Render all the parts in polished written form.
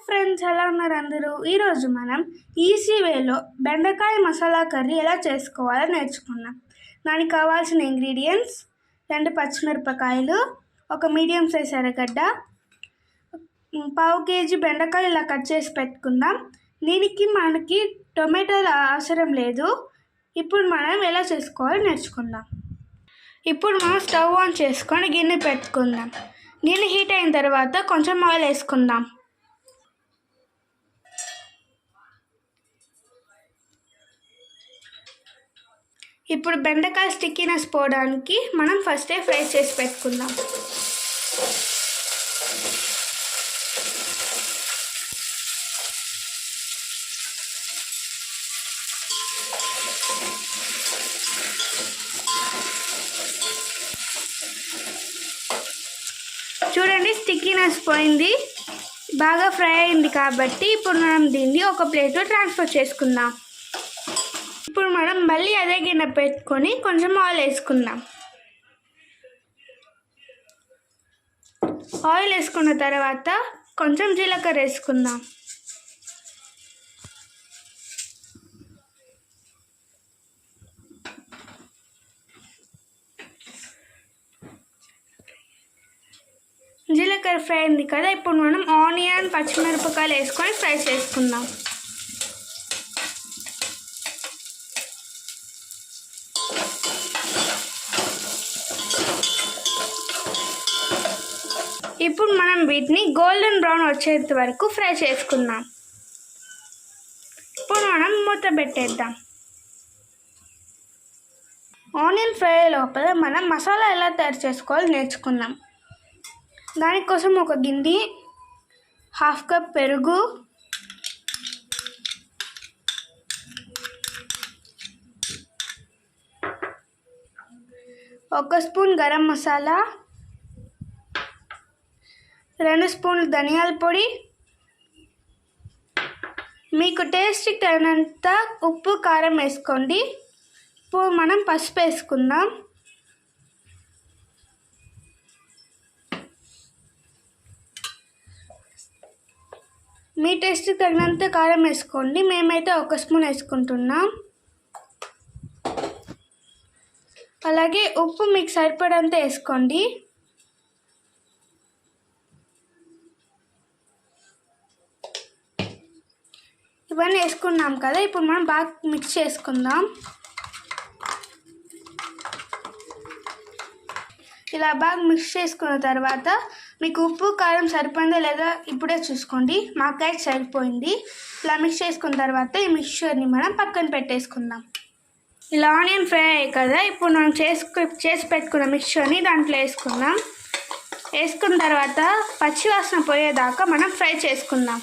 Friends, ఎలా ఉన్నారు అందరూ? ఈరోజు మనం ఈజీ వేలో బెండకాయ మసాలా కర్రీ ఎలా చేసుకోవాలో నేర్చుకున్నాం. దానికి కావాల్సిన ఇంగ్రీడియంట్స్ 2 పచ్చిమిరపకాయలు, ఒక మీడియం సైజ్ ఎర్రగడ్డ, 1/2 కేజీ బెండకాయలు ఇలా కట్ చేసి పెట్టుకుందాం. దీనికి మనకి టొమాటోలు అవసరం లేదు. ఇప్పుడు మనం ఎలా చేసుకోవాలో నేర్చుకుందాం. ఇప్పుడు మనం స్టవ్ ఆన్ చేసుకొని గిన్నె పెట్టుకుందాం. గిన్నె హీట్ అయిన తర్వాత కొంచెం ఆయిల్ వేసుకుందాం. ఇప్పుడు బెండకాయ స్టిక్కీనెస్ పోవడానికి మనం ఫస్టే ఫ్రై చేసి పెట్టుకుందాం. చూడండి, స్టిక్కీనెస్ పోయింది, బాగా ఫ్రై అయింది. కాబట్టి ఇప్పుడు మనం దీన్ని ఒక ప్లేట్లో ట్రాన్స్ఫర్ చేసుకుందాం. ఇప్పుడు మనం మళ్ళీ అదే గిన్నె పెట్టుకొని కొంచెం ఆయిల్ వేసుకుందాం. ఆయిల్ వేసుకున్న తర్వాత కొంచెం జీలకర్ర వేసుకుందాం. జీలకర్ర ఫ్రై అయింది కదా, ఇప్పుడు మనం ఆనియన్, పచ్చిమిరపకాయలు వేసుకొని ఫ్రై చేసుకుందాం. ఇప్పుడు మనం వీటిని గోల్డెన్ బ్రౌన్ వచ్చేంత వరకు ఫ్రై చేసుకుందాం. ఇప్పుడు మనం మూత పెట్టేద్దాం. ఆనియన్ ఫ్రై లోపల మనం మసాలా ఎలా తయారు చేసుకోవాలో నేర్చుకుందాం. దానికోసం ఒక గిన్నె, 1/2 కప్ పెరుగు, ఒక స్పూన్ గరం మసాలా, 2 స్పూన్లు ధనియాల పొడి, మీకు టేస్ట్కి తగినంత ఉప్పు, కారం వేసుకోండి. ఇప్పుడు మనం పసుపు వేసుకుందాం. మీ టేస్ట్కి తగినంత కారం వేసుకోండి. మేమైతే 1 స్పూన్ వేసుకుంటున్నాం. అలాగే ఉప్పు మీకు సరిపడంత వేసుకోండి. ఇవన్నీ వేసుకున్నాం కదా, ఇప్పుడు మనం బాగా మిక్స్ చేసుకుందాం. ఇలా బాగా మిక్స్ చేసుకున్న తర్వాత మీకు ఉప్పు, కారం సరిపోయిందా లేదా ఇప్పుడే చూసుకోండి. మాకైతే సరిపోయింది. ఇలా మిక్స్ చేసుకున్న తర్వాత ఈ మిక్స్చర్ని మనం పక్కన పెట్టేసుకుందాం. ఇలా ఆనియన్ ఫ్రై అయ్యాయి కదా, ఇప్పుడు మనం చేసి పెట్టుకున్న మిక్స్చర్ని దాంట్లో వేసుకుందాం. వేసుకున్న తర్వాత పచ్చివాసన పోయేదాకా మనం ఫ్రై చేసుకుందాం.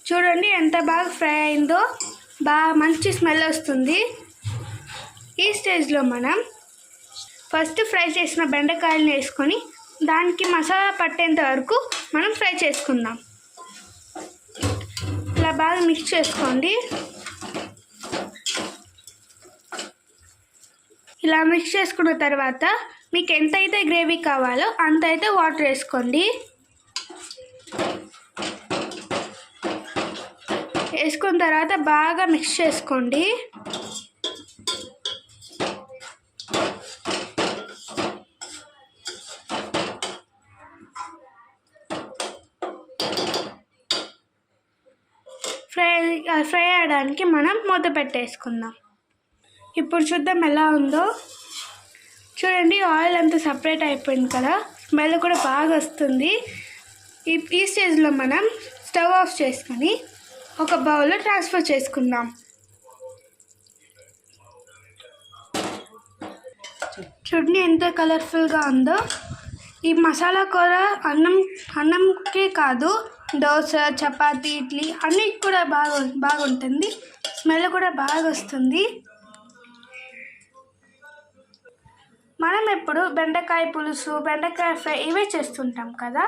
చూడండి ఎంత బాగా ఫ్రై అయిందో, బాగా మంచి స్మెల్ వస్తుంది. ఈ స్టేజ్లో మనం ఫస్ట్ ఫ్రై చేసిన బెండకాయలను వేసుకొని దానికి మసాలా పట్టేంత వరకు మనం ఫ్రై చేసుకుందాం. ఇలా బాగా మిక్స్ చేసుకోండి. ఇలా మిక్స్ చేసుకున్న తర్వాత మీకు ఎంతైతే గ్రేవీ కావాలో అంత అయితే వాటర్ వేసుకోండి. వేసుకున్న తర్వాత బాగా మిక్స్ చేసుకోండి. ఫ్రై అవ్వడానికి మనం మూత పెట్టేసుకుందాం. ఇప్పుడు చూద్దాం ఎలా ఉందో. చూడండి, ఆయిల్ అంతా సపరేట్ అయిపోయింది కదా, స్మెల్ కూడా బాగా వస్తుంది. ఈ స్టేజ్లో మనం స్టవ్ ఆఫ్ చేసుకొని ఒక బౌల్లో ట్రాన్స్ఫర్ చేసుకుందాం. చూడండి ఎంత కలర్ఫుల్గా ఉందో. ఈ మసాలా కూర అన్నంకే కాదు, దోశ, చపాతీ, ఇడ్లీ అన్నిటికి కూడా బాగుంటుంది. స్మెల్ కూడా బాగా వస్తుంది. మనం ఎప్పుడు బెండకాయ పులుసు, బెండకాయ ఫ్రై ఇవే చేస్తుంటాం కదా.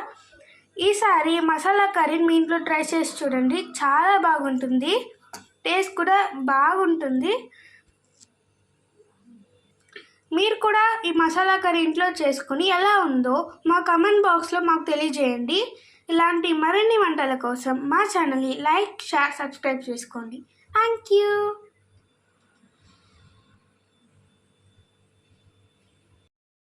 ఈసారి మసాలా కర్రీని మీ ఇంట్లో ట్రై చేసి చూడండి, చాలా బాగుంటుంది. టేస్ట్ కూడా బాగుంటుంది. మీరు కూడా ఈ మసాలా కర్రీ ఇంట్లో చేసుకుని ఎలా ఉందో మా కామెంట్ బాక్స్లో మాకు తెలియజేయండి. ఇలాంటి మరిన్ని వంటల కోసం మా ఛానల్ని లైక్, షేర్, సబ్స్క్రైబ్ చేసుకోండి. Thank you.